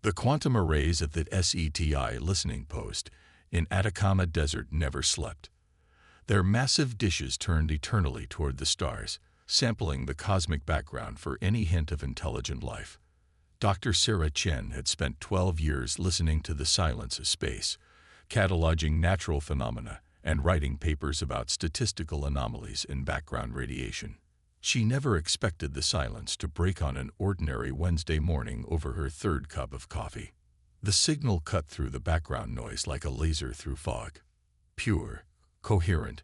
The quantum arrays at the SETI listening post in Atacama Desert never slept. Their massive dishes turned eternally toward the stars, sampling the cosmic background for any hint of intelligent life. Dr. Sarah Chen had spent 12 years listening to the silence of space, cataloging natural phenomena and writing papers about statistical anomalies in background radiation. She never expected the silence to break on an ordinary Wednesday morning over her third cup of coffee. The signal cut through the background noise like a laser through fog. Pure, coherent,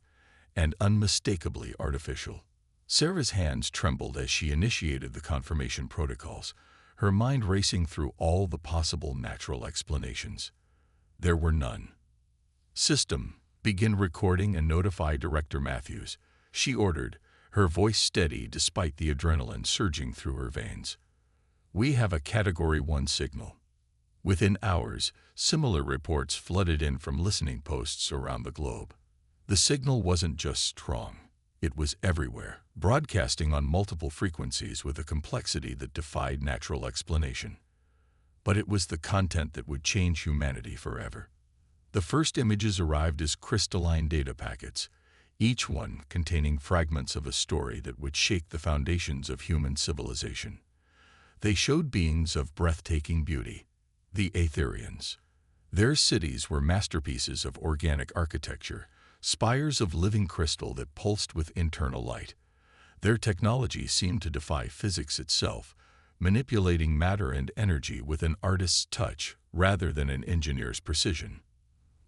and unmistakably artificial. Sarah's hands trembled as she initiated the confirmation protocols, her mind racing through all the possible natural explanations. There were none. "System, begin recording and notify Director Matthews," she ordered, her voice steady despite the adrenaline surging through her veins. "We have a Category 1 signal." Within hours, similar reports flooded in from listening posts around the globe. The signal wasn't just strong, it was everywhere, broadcasting on multiple frequencies with a complexity that defied natural explanation. But it was the content that would change humanity forever. The first images arrived as crystalline data packets, each one containing fragments of a story that would shake the foundations of human civilization. They showed beings of breathtaking beauty, the Aetherians. Their cities were masterpieces of organic architecture, spires of living crystal that pulsed with internal light. Their technology seemed to defy physics itself, manipulating matter and energy with an artist's touch rather than an engineer's precision.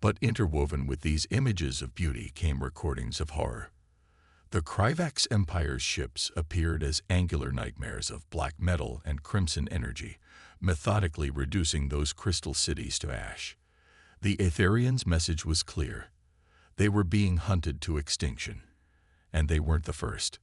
But interwoven with these images of beauty came recordings of horror. The Kryvax Empire's ships appeared as angular nightmares of black metal and crimson energy, methodically reducing those crystal cities to ash. The Aetherians' message was clear. They were being hunted to extinction. And they weren't the first.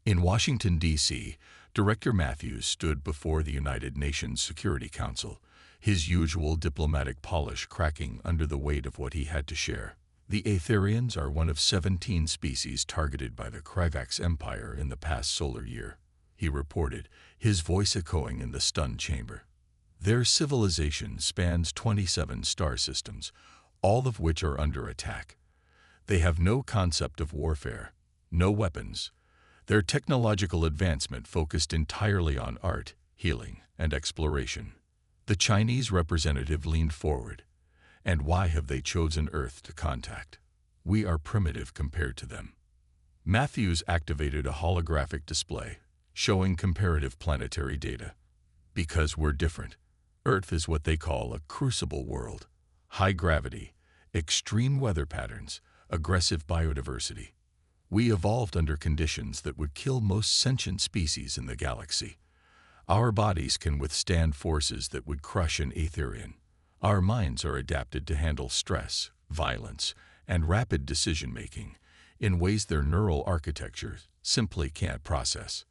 In Washington, D.C., Director Matthews stood before the United Nations Security Council, his usual diplomatic polish cracking under the weight of what he had to share. "The Aetherians are one of 17 species targeted by the Kryvax Empire in the past solar year," he reported, his voice echoing in the stunned chamber. "Their civilization spans 27 star systems, all of which are under attack. They have no concept of warfare, no weapons. Their technological advancement focused entirely on art, healing, and exploration." The Chinese representative leaned forward. "And why have they chosen Earth to contact? We are primitive compared to them." Matthews activated a holographic display, showing comparative planetary data. "Because we're different. Earth is what they call a crucible world. High gravity, extreme weather patterns, aggressive biodiversity. We evolved under conditions that would kill most sentient species in the galaxy. Our bodies can withstand forces that would crush an Aetherian. Our minds are adapted to handle stress, violence, and rapid decision-making in ways their neural architecture simply can't process."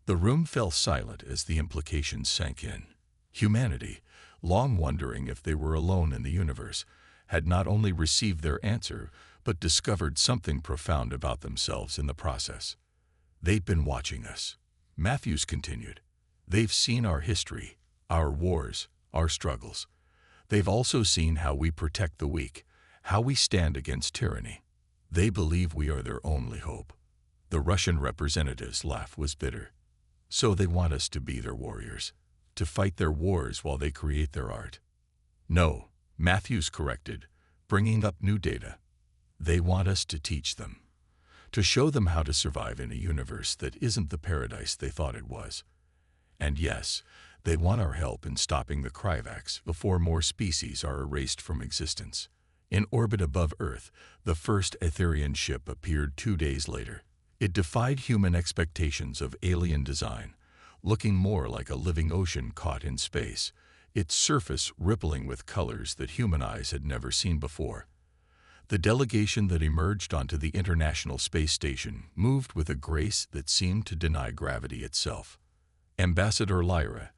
The room fell silent as the implications sank in. Humanity, long wondering if they were alone in the universe, had not only received their answer, but discovered something profound about themselves in the process. "They've been watching us," Matthews continued. "They've seen our history, our wars, our struggles. They've also seen how we protect the weak, how we stand against tyranny. They believe we are their only hope." The Russian representative's laugh was bitter. "So they want us to be their warriors, to fight their wars while they create their art." "No," Matthews corrected, bringing up new data. "They want us to teach them, to show them how to survive in a universe that isn't the paradise they thought it was. And yes, they want our help in stopping the Kryvax before more species are erased from existence." In orbit above Earth, the first Aetherian ship appeared 2 days later. It defied human expectations of alien design, looking more like a living ocean caught in space, its surface rippling with colors that human eyes had never seen before. The delegation that emerged onto the International Space Station moved with a grace that seemed to deny gravity itself. Ambassador Lyra,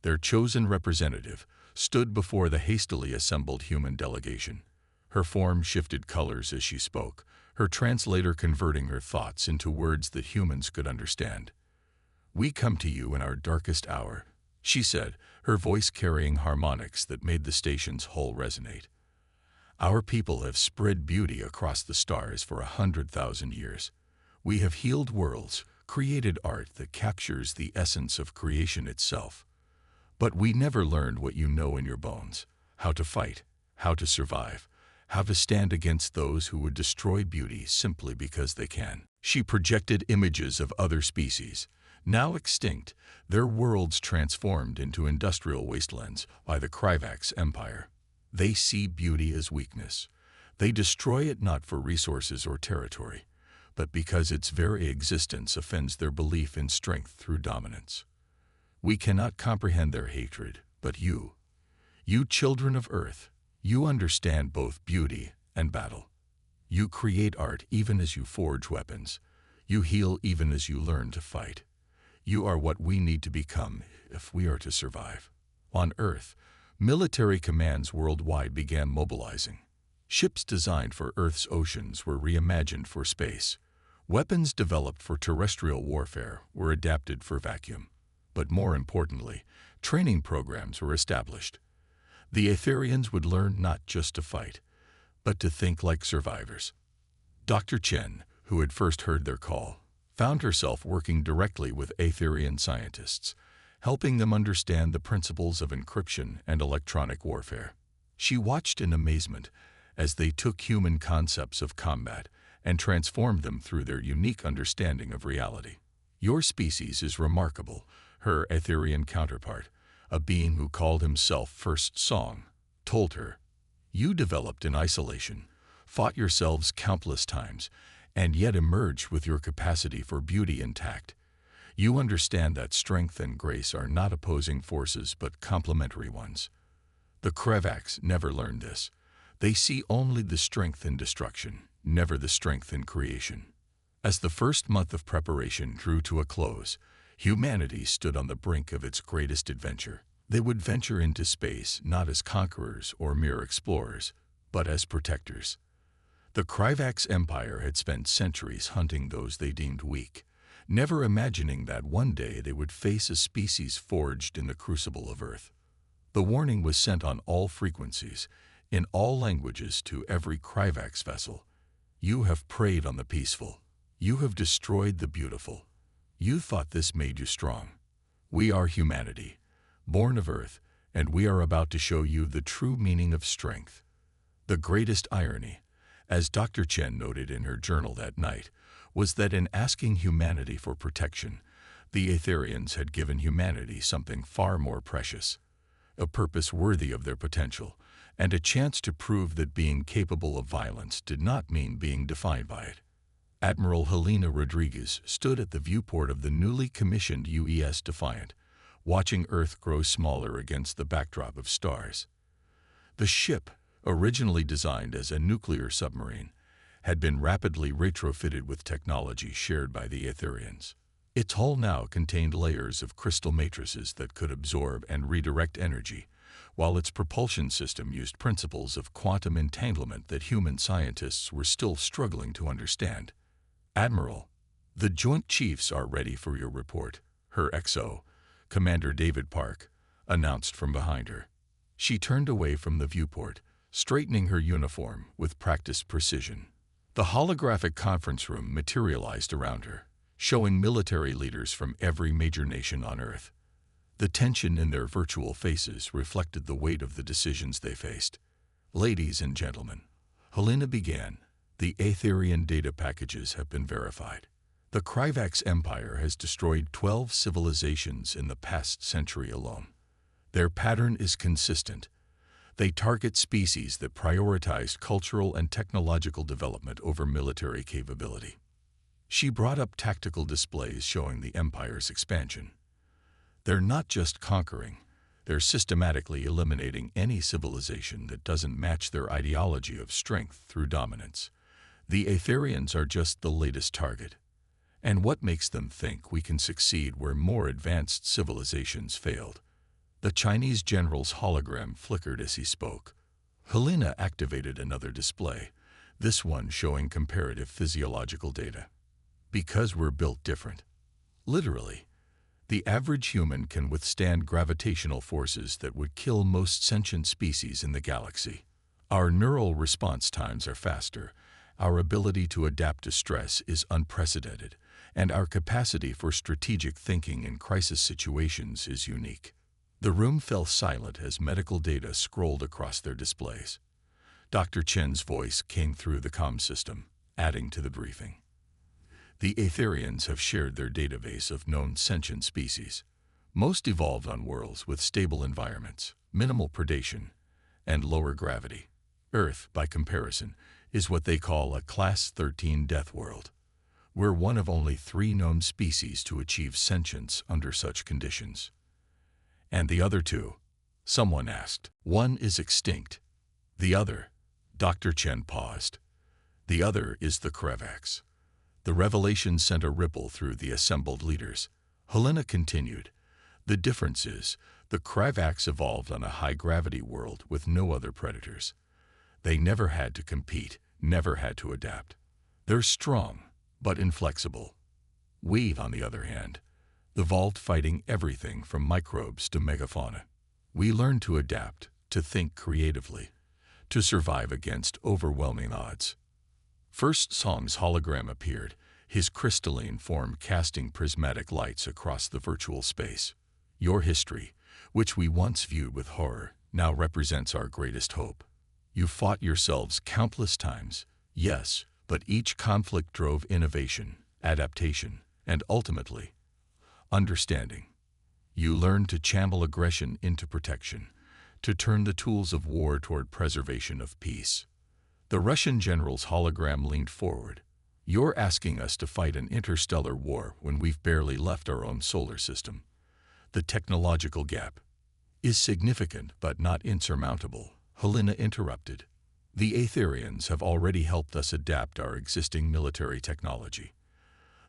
their chosen representative, stood before the hastily assembled human delegation. Her form shifted colors as she spoke, her translator converting her thoughts into words that humans could understand. "We come to you in our darkest hour, she said, her voice carrying harmonics that made the station's hull resonate. Our people have spread beauty across the stars for 100,000 years. We have healed worlds, created art that captures the essence of creation itself. But we never learned what you know in your bones: how to fight, how to survive, how to stand against those who would destroy beauty simply because they can. She projected images of other species, now extinct, their worlds transformed into industrial wastelands by the Kryvax Empire. They see beauty as weakness. They destroy it not for resources or territory, but because its very existence offends their belief in strength through dominance. We cannot comprehend their hatred, but you children of Earth, you understand both beauty and battle. You create art even as you forge weapons. You heal even as you learn to fight. You are what we need to become if we are to survive. On Earth, military commands worldwide began mobilizing. Ships designed for Earth's oceans were reimagined for space. Weapons developed for terrestrial warfare were adapted for vacuum. But more importantly, training programs were established. The Aetherians would learn not just to fight, but to think like survivors. Dr. Chen, who had first heard their call, found herself working directly with Aetherian scientists, helping them understand the principles of encryption and electronic warfare. She watched in amazement as they took human concepts of combat and transformed them through their unique understanding of reality. Your species is remarkable, her Aetherian counterpart, a being who called himself First Song, told her. You developed in isolation, fought yourselves countless times, and yet emerged with your capacity for beauty intact. You understand that strength and grace are not opposing forces but complementary ones. The Kryvax never learned this. They see only the strength in destruction, never the strength in creation. As the first month of preparation drew to a close, humanity stood on the brink of its greatest adventure. They would venture into space not as conquerors or mere explorers, but as protectors. The Kryvax Empire had spent centuries hunting those they deemed weak, never imagining that one day they would face a species forged in the crucible of Earth. The warning was sent on all frequencies, in all languages to every Kryvax vessel. You have preyed on the peaceful. You have destroyed the beautiful. You thought this made you strong. We are humanity, born of Earth, and we are about to show you the true meaning of strength. The greatest irony, as Dr. Chen noted in her journal that night, was that in asking humanity for protection, the Aetherians had given humanity something far more precious, a purpose worthy of their potential, and a chance to prove that being capable of violence did not mean being defined by it. Admiral Helena Rodriguez stood at the viewport of the newly commissioned UES Defiant, watching Earth grow smaller against the backdrop of stars. The ship, originally designed as a nuclear submarine, had been rapidly retrofitted with technology shared by the Aetherians. Its hull now contained layers of crystal matrices that could absorb and redirect energy, while its propulsion system used principles of quantum entanglement that human scientists were still struggling to understand. Admiral, the Joint Chiefs are ready for your report, her XO, Commander David Park, announced from behind her. She turned away from the viewport, straightening her uniform with practiced precision. The holographic conference room materialized around her, showing military leaders from every major nation on Earth. The tension in their virtual faces reflected the weight of the decisions they faced. Ladies and gentlemen, Helena began. The Aetherian data packages have been verified. The Kryvax Empire has destroyed 12 civilizations in the past century alone. Their pattern is consistent. They target species that prioritize cultural and technological development over military capability. She brought up tactical displays showing the Empire's expansion. They're not just conquering, they're systematically eliminating any civilization that doesn't match their ideology of strength through dominance. The Aetherians are just the latest target. And what makes them think we can succeed where more advanced civilizations failed? The Chinese general's hologram flickered as he spoke. Helena activated another display, this one showing comparative physiological data. Because we're built different. Literally. The average human can withstand gravitational forces that would kill most sentient species in the galaxy. Our neural response times are faster, our ability to adapt to stress is unprecedented, and our capacity for strategic thinking in crisis situations is unique. The room fell silent as medical data scrolled across their displays. Dr. Chen's voice came through the comm system, adding to the briefing. The Aetherians have shared their database of known sentient species. Most evolved on worlds with stable environments, minimal predation, and lower gravity. Earth, by comparison, is what they call a Class 13 death world. We're one of only 3 known species to achieve sentience under such conditions. And the other 2? Someone asked. One is extinct. The other? Dr. Chen paused. The other is the Krevax. The revelation sent a ripple through the assembled leaders. Helena continued. The difference is, the Krevax evolved on a high-gravity world with no other predators. They never had to compete, never had to adapt. They're strong, but inflexible. We, on the other hand, evolved fighting everything from microbes to megafauna. We learned to adapt, to think creatively, to survive against overwhelming odds. First Song's hologram appeared, his crystalline form casting prismatic lights across the virtual space. Your history, which we once viewed with horror, now represents our greatest hope. You fought yourselves countless times, yes, but each conflict drove innovation, adaptation, and ultimately, understanding. You learned to channel aggression into protection, to turn the tools of war toward preservation of peace. The Russian general's hologram leaned forward. You're asking us to fight an interstellar war when we've barely left our own solar system. The technological gap is significant but not insurmountable, Helena interrupted. The Aetherians have already helped us adapt our existing military technology.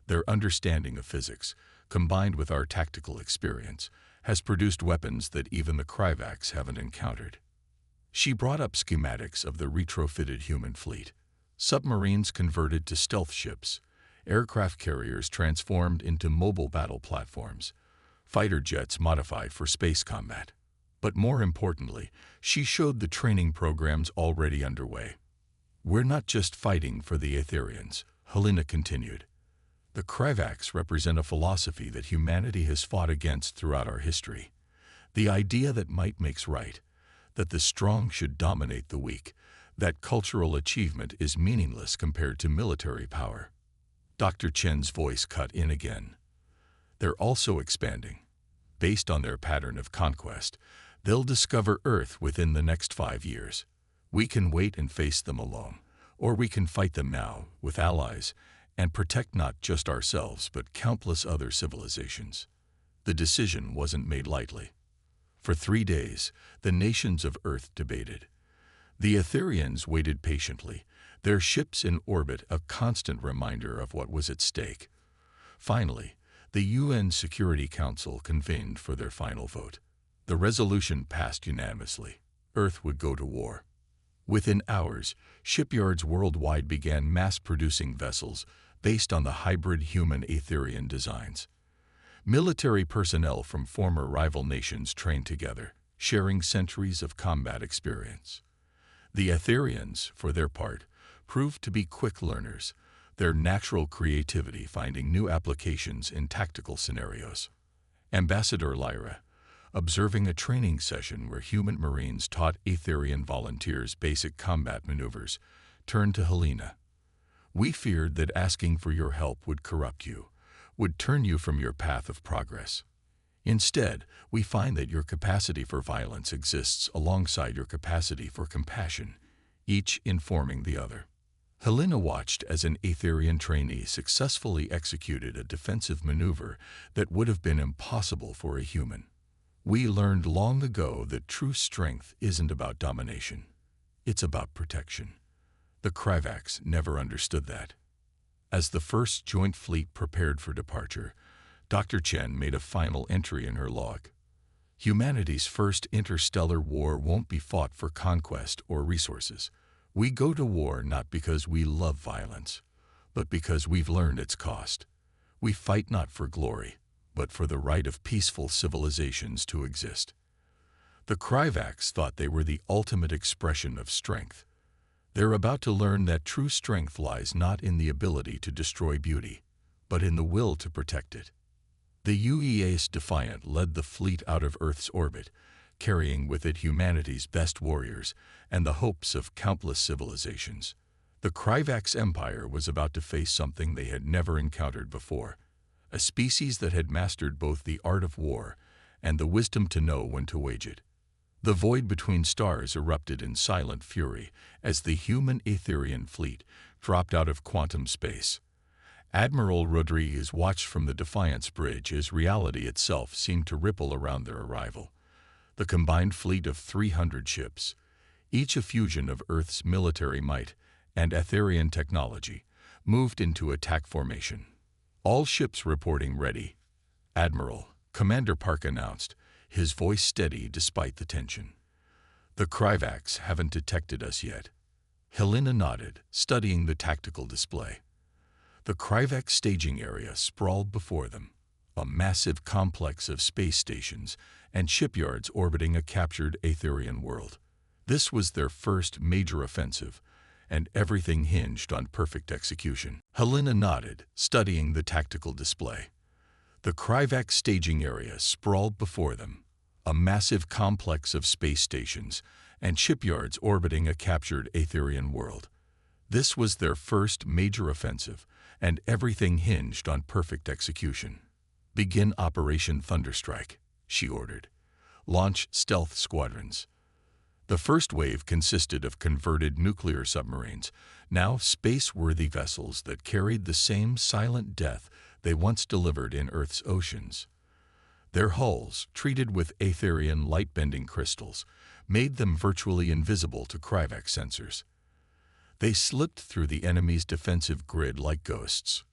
Their understanding of physics, combined with our tactical experience, has produced weapons that even the Krevax haven't encountered. She brought up schematics of the retrofitted human fleet. Submarines converted to stealth ships, aircraft carriers transformed into mobile battle platforms, fighter jets modified for space combat. But more importantly, she showed the training programs already underway. We're not just fighting for the Aetherians, Helena continued. The Krevax represent a philosophy that humanity has fought against throughout our history. The idea that might makes right, that the strong should dominate the weak, that cultural achievement is meaningless compared to military power. Dr. Chen's voice cut in again. They're also expanding. Based on their pattern of conquest, they'll discover Earth within the next 5 years. We can wait and face them alone, or we can fight them now, with allies, and protect not just ourselves but countless other civilizations. The decision wasn't made lightly. For 3 days, the nations of Earth debated. The Aetherians waited patiently, their ships in orbit a constant reminder of what was at stake. Finally, the UN Security Council convened for their final vote. The resolution passed unanimously. Earth would go to war. Within hours, shipyards worldwide began mass-producing vessels based on the hybrid human-Aetherian designs. Military personnel from former rival nations trained together, sharing centuries of combat experience. The Aetherians, for their part, proved to be quick learners, their natural creativity finding new applications in tactical scenarios. Ambassador Lyra, observing a training session where human Marines taught Aetherian volunteers basic combat maneuvers, turned to Helena. We feared that asking for your help would corrupt you, would turn you from your path of progress. Instead, we find that your capacity for violence exists alongside your capacity for compassion, each informing the other. Helena watched as an Aetherian trainee successfully executed a defensive maneuver that would have been impossible for a human. We learned long ago that true strength isn't about domination. It's about protection. The Krevax never understood that. As the first joint fleet prepared for departure, Dr. Chen made a final entry in her log. Humanity's first interstellar war won't be fought for conquest or resources. We go to war not because we love violence, but because we've learned its cost. We fight not for glory, but for the right of peaceful civilizations to exist. The Kryvax thought they were the ultimate expression of strength. They're about to learn that true strength lies not in the ability to destroy beauty, but in the will to protect it. The UEA's Defiant led the fleet out of Earth's orbit, carrying with it humanity's best warriors and the hopes of countless civilizations. The Kryvax Empire was about to face something they had never encountered before, a species that had mastered both the art of war and the wisdom to know when to wage it. The void between stars erupted in silent fury as the human Aetherian fleet dropped out of quantum space. Admiral Rodriguez watched from the Defiance bridge as reality itself seemed to ripple around their arrival. The combined fleet of 300 ships, each a fusion of Earth's military might and Aetherian technology, moved into attack formation. All ships reporting ready, Admiral, Commander Park announced, his voice steady despite the tension. The Kryvax haven't detected us yet. Helena nodded, studying the tactical display. The Kryvax staging area sprawled before them, a massive complex of space stations and shipyards orbiting a captured Aetherian world. This was their first major offensive, and everything hinged on perfect execution. Helena nodded, studying the tactical display. The Kryvax staging area sprawled before them, a massive complex of space stations and shipyards orbiting a captured Aetherian world. This was their first major offensive, and everything hinged on perfect execution. "Begin Operation Thunderstrike," she ordered. "Launch stealth squadrons." The first wave consisted of converted nuclear submarines, now space-worthy vessels that carried the same silent death they once delivered in Earth's oceans. Their hulls, treated with Aetherian light-bending crystals, made them virtually invisible to Kryvax sensors. They slipped through the enemy's defensive grid like ghosts.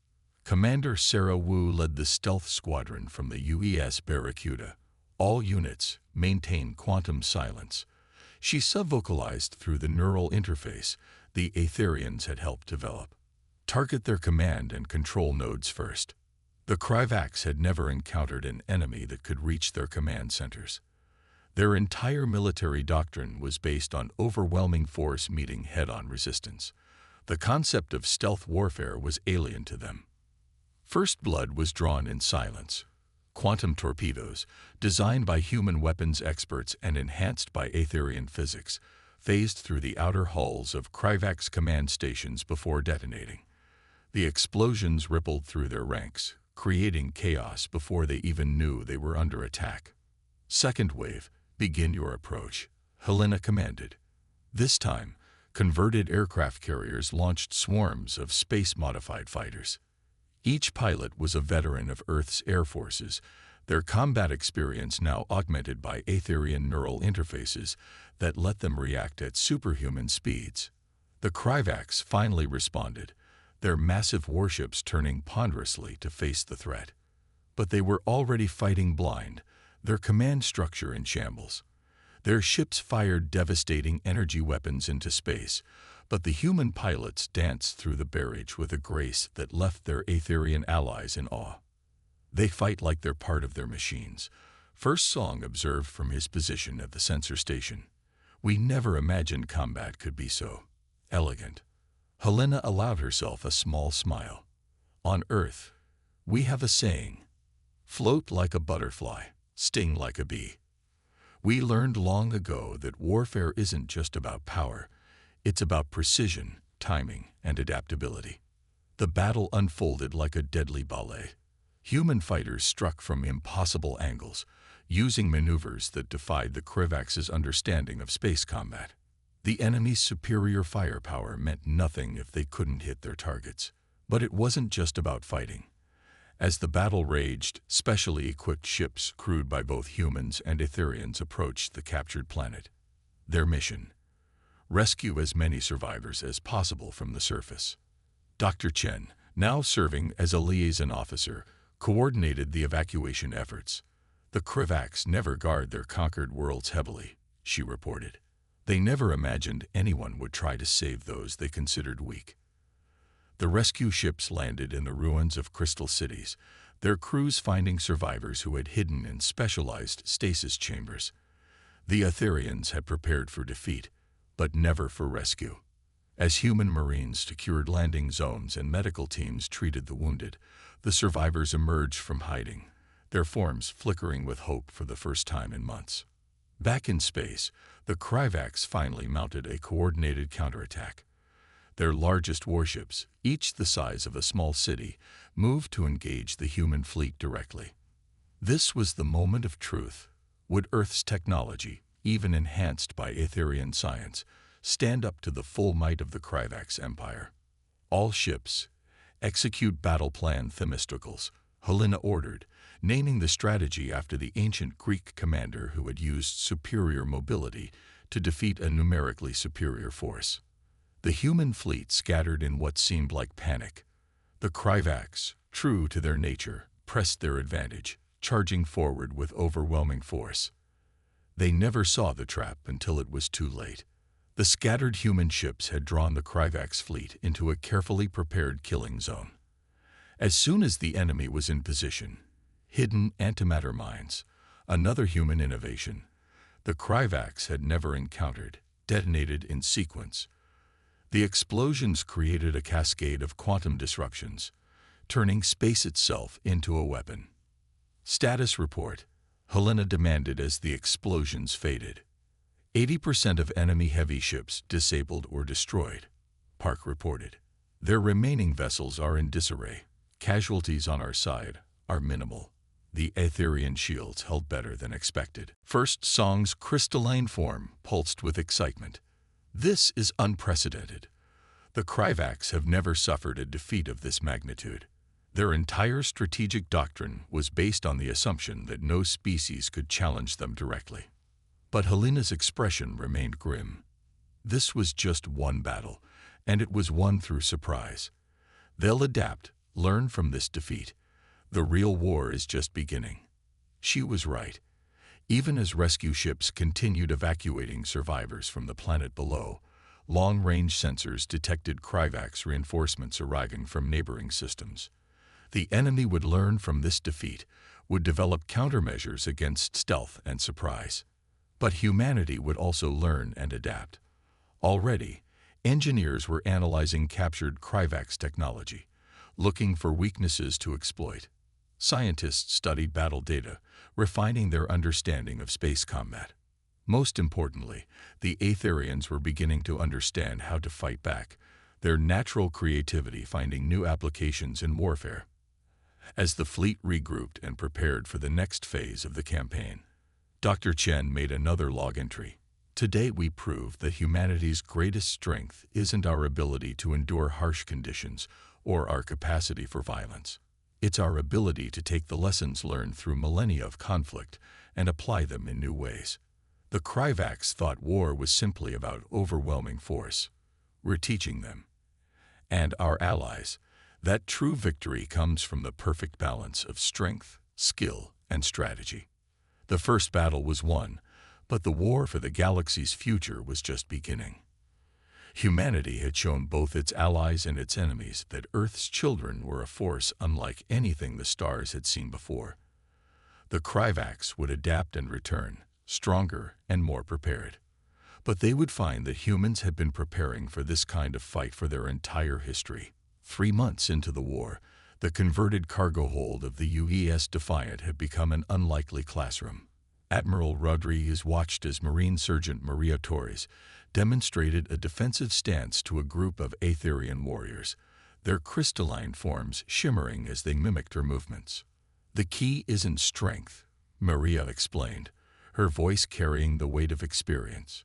Commander Sarah Wu led the stealth squadron from the UES Barracuda. All units maintain quantum silence. She sub-vocalized through the neural interface the Aetherians had helped develop. Target their command and control nodes first. The Kryvax had never encountered an enemy that could reach their command centers. Their entire military doctrine was based on overwhelming force meeting head-on resistance. The concept of stealth warfare was alien to them. First blood was drawn in silence. Quantum torpedoes, designed by human weapons experts and enhanced by Aetherian physics, phased through the outer hulls of Kryvax command stations before detonating. The explosions rippled through their ranks, creating chaos before they even knew they were under attack. "Second wave, begin your approach," Helena commanded. This time, converted aircraft carriers launched swarms of space-modified fighters. Each pilot was a veteran of Earth's air forces, their combat experience now augmented by Aetherian neural interfaces that let them react at superhuman speeds. The Kryvax finally responded, their massive warships turning ponderously to face the threat. But they were already fighting blind, their command structure in shambles. Their ships fired devastating energy weapons into space, but the human pilots danced through the barrage with a grace that left their Aetherian allies in awe. "They fight like they're part of their machines," First Song observed from his position at the sensor station. "We never imagined combat could be so elegant." Helena allowed herself a small smile. "On Earth, we have a saying, float like a butterfly, sting like a bee. We learned long ago that warfare isn't just about power, it's about precision, timing, and adaptability." The battle unfolded like a deadly ballet. Human fighters struck from impossible angles, using maneuvers that defied the Kryvax's understanding of space combat. The enemy's superior firepower meant nothing if they couldn't hit their targets. But it wasn't just about fighting. As the battle raged, specially equipped ships crewed by both humans and Aetherians approached the captured planet. Their mission: rescue as many survivors as possible from the surface. Dr. Chen, now serving as a liaison officer, coordinated the evacuation efforts. "The Kryvax never guard their conquered worlds heavily," she reported. "They never imagined anyone would try to save those they considered weak." The rescue ships landed in the ruins of crystal cities, their crews finding survivors who had hidden in specialized stasis chambers. The Aetherians had prepared for defeat, but never for rescue. As human Marines secured landing zones and medical teams treated the wounded, the survivors emerged from hiding, their forms flickering with hope for the first time in months. Back in space, the Kryvax finally mounted a coordinated counterattack. Their largest warships, each the size of a small city, moved to engage the human fleet directly. This was the moment of truth. Would Earth's technology, even enhanced by Aetherian science, stand up to the full might of the Kryvax Empire? All ships, execute battle plan Themistocles, Helena ordered, naming the strategy after the ancient Greek commander who had used superior mobility to defeat a numerically superior force. The human fleet scattered in what seemed like panic. The Kryvax, true to their nature, pressed their advantage, charging forward with overwhelming force. They never saw the trap until it was too late. The scattered human ships had drawn the Kryvax fleet into a carefully prepared killing zone. As soon as the enemy was in position, hidden antimatter mines, another human innovation, the Kryvax had never encountered, detonated in sequence. The explosions created a cascade of quantum disruptions, turning space itself into a weapon. Status report, Helena demanded as the explosions faded. 80% of enemy heavy ships disabled or destroyed, Park reported. Their remaining vessels are in disarray. Casualties on our side are minimal. The Aetherian shields held better than expected. First Song's crystalline form pulsed with excitement. This is unprecedented. The Kryvax have never suffered a defeat of this magnitude. Their entire strategic doctrine was based on the assumption that no species could challenge them directly. But Helena's expression remained grim. This was just one battle, and it was won through surprise. They'll adapt, learn from this defeat. The real war is just beginning. She was right. Even as rescue ships continued evacuating survivors from the planet below, long-range sensors detected Kryvax reinforcements arriving from neighboring systems. The enemy would learn from this defeat, would develop countermeasures against stealth and surprise. But humanity would also learn and adapt. Already, engineers were analyzing captured Kryvax technology, looking for weaknesses to exploit. Scientists studied battle data, refining their understanding of space combat. Most importantly, the Aetherians were beginning to understand how to fight back, their natural creativity finding new applications in warfare. As the fleet regrouped and prepared for the next phase of the campaign, Dr. Chen made another log entry. Today we proved that humanity's greatest strength isn't our ability to endure harsh conditions or our capacity for violence. It's our ability to take the lessons learned through millennia of conflict and apply them in new ways. The Kryvax thought war was simply about overwhelming force. We're teaching them, and our allies, that true victory comes from the perfect balance of strength, skill, and strategy. The first battle was won, but the war for the galaxy's future was just beginning. Humanity had shown both its allies and its enemies that Earth's children were a force unlike anything the stars had seen before. The Kryvax would adapt and return, stronger and more prepared. But they would find that humans had been preparing for this kind of fight for their entire history. 3 months into the war, the converted cargo hold of the UES Defiant had become an unlikely classroom. Admiral Rodriguez watched as Marine Sergeant Maria Torres demonstrated a defensive stance to a group of Aetherian warriors, their crystalline forms shimmering as they mimicked her movements. The key isn't strength, Maria explained, her voice carrying the weight of experience.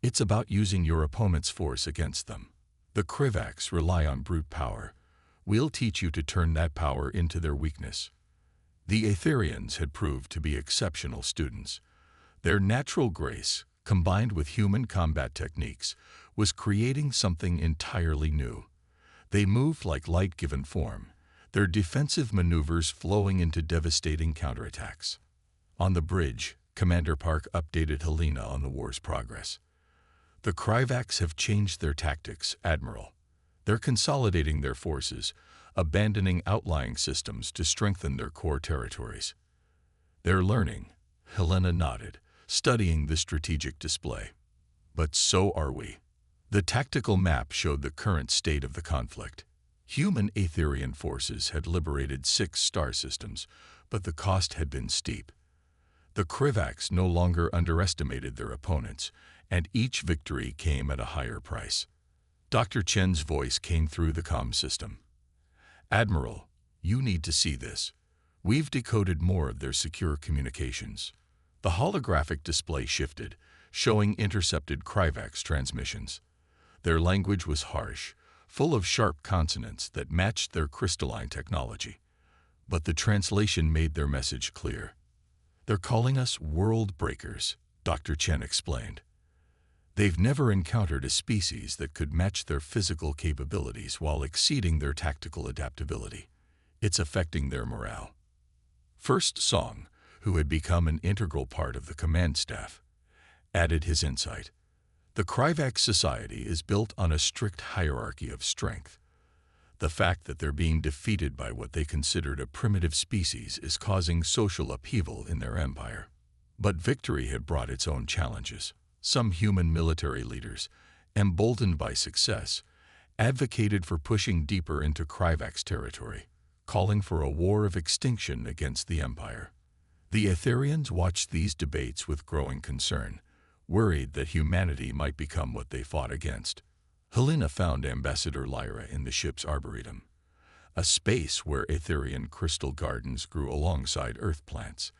It's about using your opponent's force against them. The Kryvax rely on brute power. We'll teach you to turn that power into their weakness. The Aetherians had proved to be exceptional students. Their natural grace, combined with human combat techniques, was creating something entirely new. They moved like light given form, their defensive maneuvers flowing into devastating counterattacks. On the bridge, Commander Park updated Helena on the war's progress. The Kryvax have changed their tactics, Admiral. They're consolidating their forces, abandoning outlying systems to strengthen their core territories. They're learning, Helena nodded, studying the strategic display. But so are we. The tactical map showed the current state of the conflict. Human Aetherian forces had liberated 6 star systems, but the cost had been steep. The Krivaks no longer underestimated their opponents, and each victory came at a higher price. Dr. Chen's voice came through the comm system. "Admiral, you need to see this. We've decoded more of their secure communications." The holographic display shifted, showing intercepted Krivaks transmissions. Their language was harsh, full of sharp consonants that matched their crystalline technology. But the translation made their message clear. "They're calling us world breakers," Dr. Chen explained. "They've never encountered a species that could match their physical capabilities while exceeding their tactical adaptability. It's affecting their morale." First Song, who had become an integral part of the command staff, added his insight. "The Krivak society is built on a strict hierarchy of strength. The fact that they're being defeated by what they considered a primitive species is causing social upheaval in their empire." But victory had brought its own challenges. Some human military leaders, emboldened by success, advocated for pushing deeper into Krivak's territory, calling for a war of extinction against the empire. The Aetherians watched these debates with growing concern, worried that humanity might become what they fought against. Helena found Ambassador Lyra in the ship's arboretum, a space where Aetherian crystal gardens grew alongside earth plants.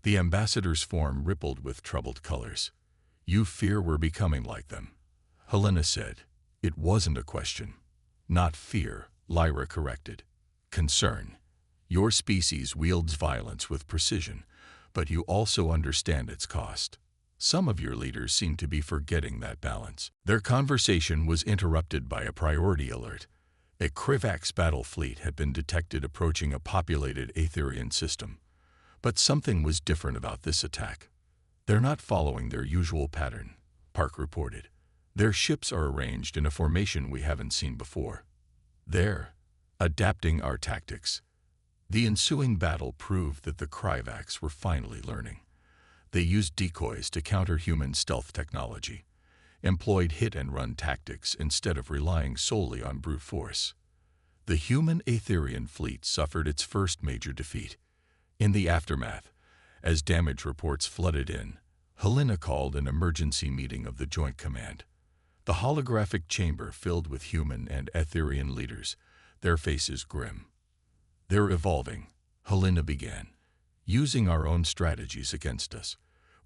The ambassador's form rippled with troubled colors. "You fear we're becoming like them," Helena said. "It wasn't a question." "Not fear," Lyra corrected. "Concern. Your species wields violence with precision, but you also understand its cost. Some of your leaders seem to be forgetting that balance." Their conversation was interrupted by a priority alert. A Krivak's battle fleet had been detected approaching a populated Aetherian system. But something was different about this attack. "They're not following their usual pattern," Park reported. "Their ships are arranged in a formation we haven't seen before. They're adapting our tactics." The ensuing battle proved that the Krivaks were finally learning. They used decoys to counter human stealth technology, employed hit-and-run tactics instead of relying solely on brute force. The human Aetherian fleet suffered its first major defeat. In the aftermath, as damage reports flooded in, Helena called an emergency meeting of the Joint Command. The holographic chamber filled with human and Aetherian leaders, their faces grim. "They're evolving," Helena began, "using our own strategies against us.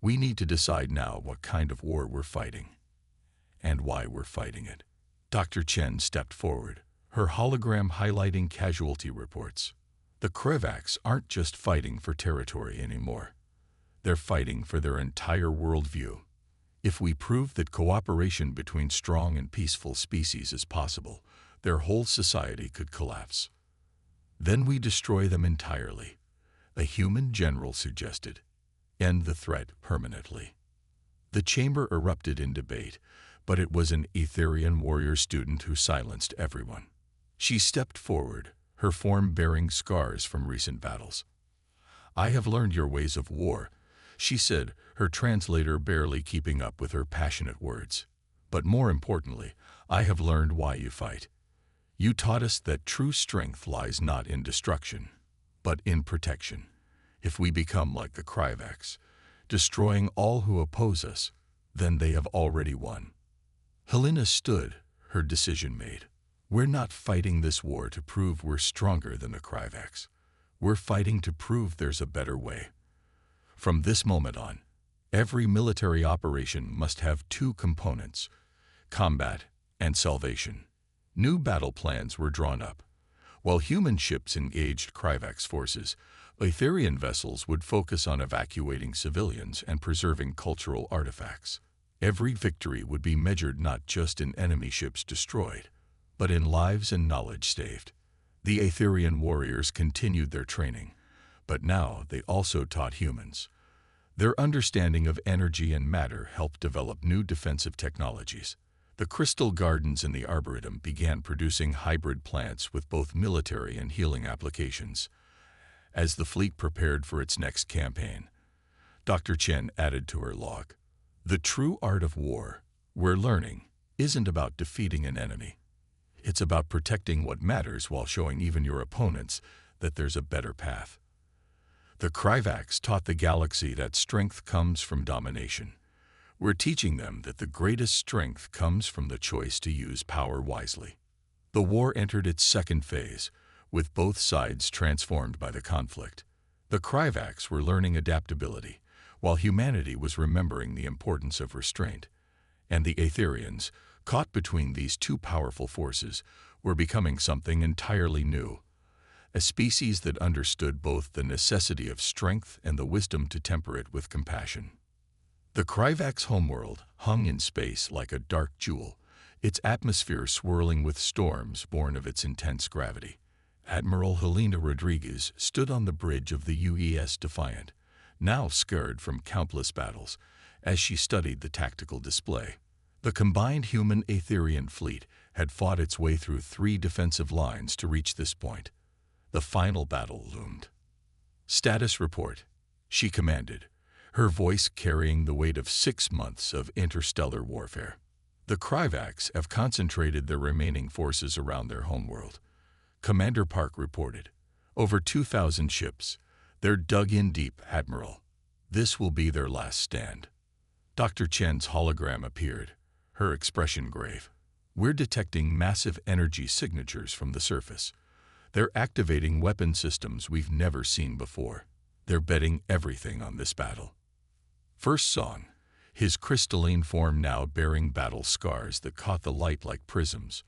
We need to decide now what kind of war we're fighting, and why we're fighting it." Dr. Chen stepped forward, her hologram highlighting casualty reports. "The Krivaks aren't just fighting for territory anymore. They're fighting for their entire worldview. If we prove that cooperation between strong and peaceful species is possible, their whole society could collapse. Then we destroy them entirely," a human general suggested. "End the threat permanently." The chamber erupted in debate, but it was an Aetherian warrior student who silenced everyone. She stepped forward, her form bearing scars from recent battles. "I have learned your ways of war," she said, her translator barely keeping up with her passionate words. "But more importantly, I have learned why you fight. You taught us that true strength lies not in destruction, but in protection. If we become like the Krivaks, destroying all who oppose us, then they have already won." Helena stood, her decision made. "We're not fighting this war to prove we're stronger than the Krivaks. We're fighting to prove there's a better way. From this moment on, every military operation must have 2 components: combat and salvation." New battle plans were drawn up. While human ships engaged Krivak's forces, Aetherian vessels would focus on evacuating civilians and preserving cultural artifacts. Every victory would be measured not just in enemy ships destroyed, but in lives and knowledge saved. The Aetherian warriors continued their training, but now they also taught humans. Their understanding of energy and matter helped develop new defensive technologies. The crystal gardens in the Arboretum began producing hybrid plants with both military and healing applications. As the fleet prepared for its next campaign, Dr. Chen added to her log, "The true art of war, we're learning, isn't about defeating an enemy. It's about protecting what matters while showing even your opponents that there's a better path." The Kryvax taught the galaxy that strength comes from domination. We're teaching them that the greatest strength comes from the choice to use power wisely. The war entered its second phase, with both sides transformed by the conflict. The Kryvax were learning adaptability, while humanity was remembering the importance of restraint. And the Aetherians, caught between these two powerful forces, were becoming something entirely new. A species that understood both the necessity of strength and the wisdom to temper it with compassion. The Kryvax homeworld hung in space like a dark jewel, its atmosphere swirling with storms born of its intense gravity. Admiral Helena Rodriguez stood on the bridge of the UES Defiant, now scarred from countless battles, as she studied the tactical display. The combined human-Aetherian fleet had fought its way through 3 defensive lines to reach this point. The final battle loomed. "Status report," she commanded, her voice carrying the weight of 6 months of interstellar warfare. The Kryvax have concentrated their remaining forces around their homeworld. Commander Park reported, "Over 2,000 ships. They're dug in deep, Admiral. This will be their last stand." Dr. Chen's hologram appeared, her expression grave. "We're detecting massive energy signatures from the surface. They're activating weapon systems we've never seen before. They're betting everything on this battle." First Song, his crystalline form now bearing battle scars that caught the light like prisms,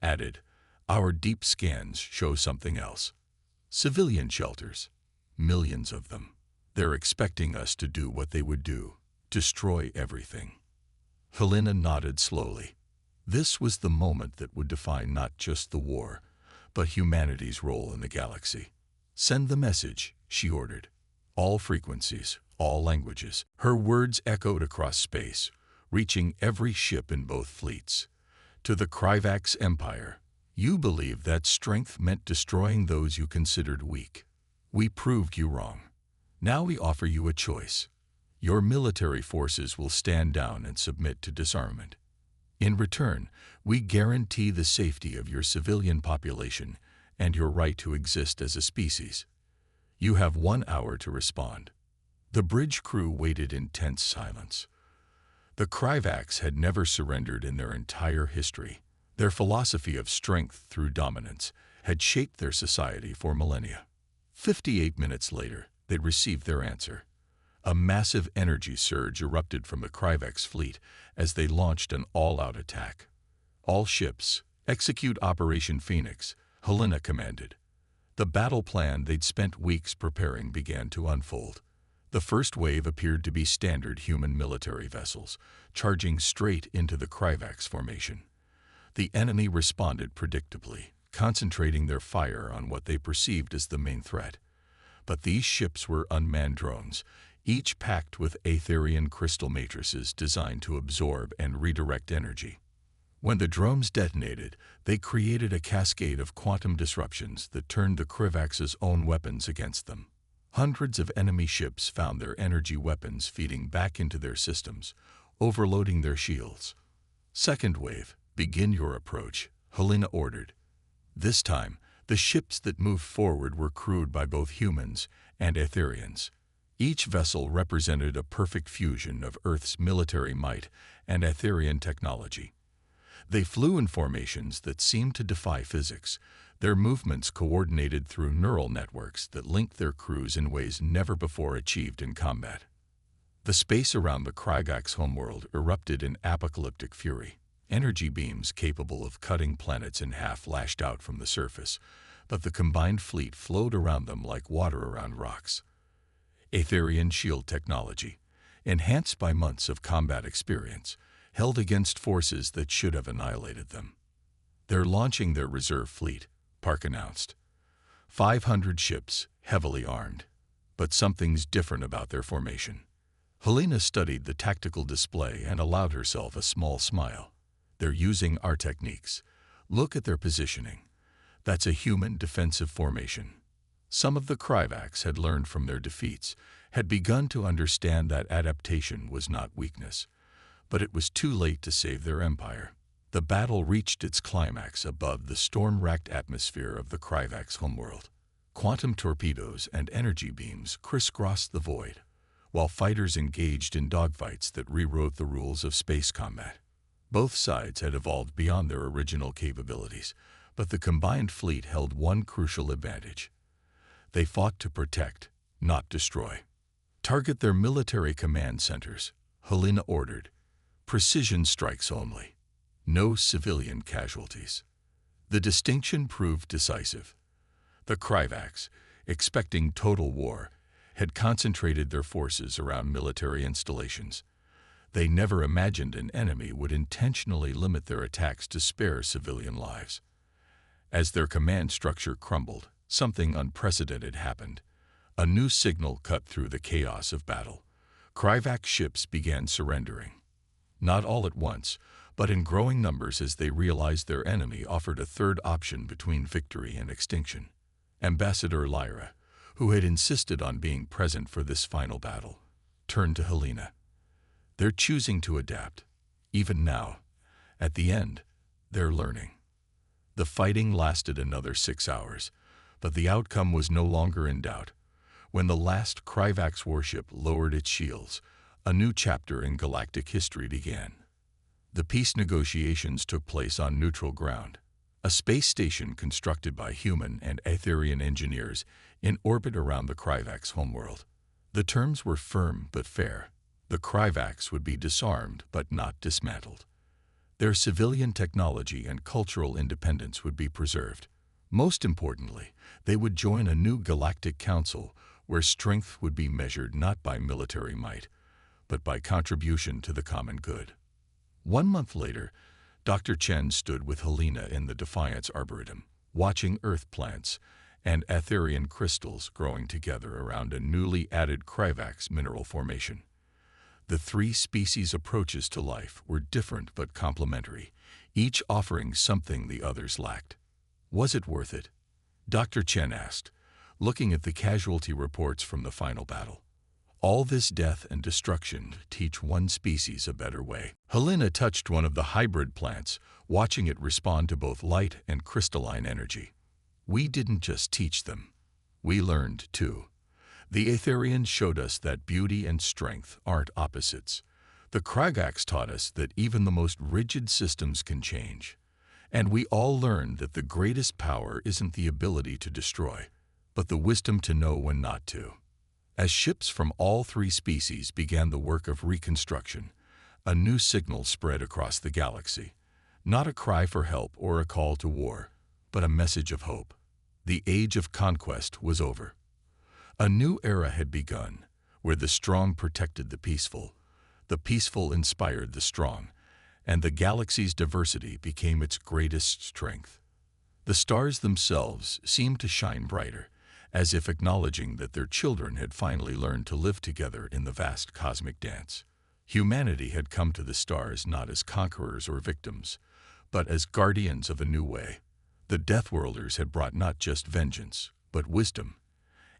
added, "Our deep scans show something else. Civilian shelters. Millions of them. They're expecting us to do what they would do, destroy everything." Helena nodded slowly. This was the moment that would define not just the war, but humanity's role in the galaxy. "Send the message," she ordered. "All frequencies, all languages." Her words echoed across space, reaching every ship in both fleets. "To the Kryvax Empire, you believed that strength meant destroying those you considered weak. We proved you wrong. Now we offer you a choice. Your military forces will stand down and submit to disarmament. In return, we guarantee the safety of your civilian population and your right to exist as a species. You have 1 hour to respond." The bridge crew waited in tense silence. The Kryvax had never surrendered in their entire history. Their philosophy of strength through dominance had shaped their society for millennia. 58 minutes later, they received their answer. A massive energy surge erupted from the Kryvax fleet as they launched an all-out attack. "All ships, execute Operation Phoenix," Helena commanded. The battle plan they'd spent weeks preparing began to unfold. The first wave appeared to be standard human military vessels, charging straight into the Kryvax formation. The enemy responded predictably, concentrating their fire on what they perceived as the main threat. But these ships were unmanned drones, each packed with Aetherian crystal matrices designed to absorb and redirect energy. When the drones detonated, they created a cascade of quantum disruptions that turned the Kryvax's own weapons against them. Hundreds of enemy ships found their energy weapons feeding back into their systems, overloading their shields. "Second wave, begin your approach," Helena ordered. This time, the ships that moved forward were crewed by both humans and Aetherians. Each vessel represented a perfect fusion of Earth's military might and Aetherian technology. They flew in formations that seemed to defy physics, their movements coordinated through neural networks that linked their crews in ways never before achieved in combat. The space around the Kryvax homeworld erupted in apocalyptic fury. Energy beams capable of cutting planets in half lashed out from the surface, but the combined fleet flowed around them like water around rocks. Aetherian shield technology, enhanced by months of combat experience, held against forces that should have annihilated them. "They're launching their reserve fleet," Park announced. 500 ships, heavily armed. But something's different about their formation. Helena studied the tactical display and allowed herself a small smile. They're using our techniques. Look at their positioning. That's a human defensive formation. Some of the Kryvax had learned from their defeats, had begun to understand that adaptation was not weakness. But it was too late to save their empire. The battle reached its climax above the storm-racked atmosphere of the Kryvax homeworld. Quantum torpedoes and energy beams crisscrossed the void, while fighters engaged in dogfights that rewrote the rules of space combat. Both sides had evolved beyond their original capabilities, but the combined fleet held one crucial advantage. They fought to protect, not destroy. Target their military command centers, Helena ordered. Precision strikes only. No civilian casualties. The distinction proved decisive. The Kryvax, expecting total war, had concentrated their forces around military installations. They never imagined an enemy would intentionally limit their attacks to spare civilian lives. As their command structure crumbled, something unprecedented happened. A new signal cut through the chaos of battle. Kryvax ships began surrendering. Not all at once, but in growing numbers as they realized their enemy offered a third option between victory and extinction. Ambassador Lyra, who had insisted on being present for this final battle, turned to Helena. They're choosing to adapt. Even now, at the end, they're learning. The fighting lasted another 6 hours, but the outcome was no longer in doubt. When the last Kryvax warship lowered its shields, a new chapter in galactic history began. The peace negotiations took place on neutral ground, a space station constructed by human and Aetherian engineers in orbit around the Kryvax homeworld. The terms were firm but fair. The Kryvax would be disarmed but not dismantled. Their civilian technology and cultural independence would be preserved. Most importantly, they would join a new galactic council where strength would be measured not by military might, but by contribution to the common good. 1 month later, Dr. Chen stood with Helena in the Defiance Arboretum, watching earth plants and Aetherian crystals growing together around a newly added Kryvax mineral formation. The 3 species' approaches to life were different but complementary, each offering something the others lacked. Was it worth it? Dr. Chen asked, looking at the casualty reports from the final battle. All this death and destruction teach one species a better way. Helena touched one of the hybrid plants, watching it respond to both light and crystalline energy. We didn't just teach them. We learned, too. The Aetherians showed us that beauty and strength aren't opposites. The Kryvax taught us that even the most rigid systems can change. And we all learned that the greatest power isn't the ability to destroy, but the wisdom to know when not to. As ships from all 3 species began the work of reconstruction, a new signal spread across the galaxy. Not a cry for help or a call to war, but a message of hope. The age of conquest was over. A new era had begun, where the strong protected the peaceful inspired the strong, and the galaxy's diversity became its greatest strength. The stars themselves seemed to shine brighter, as if acknowledging that their children had finally learned to live together in the vast cosmic dance. Humanity had come to the stars not as conquerors or victims, but as guardians of a new way. The Deathworlders had brought not just vengeance, but wisdom,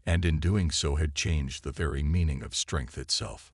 and in doing so had changed the very meaning of strength itself.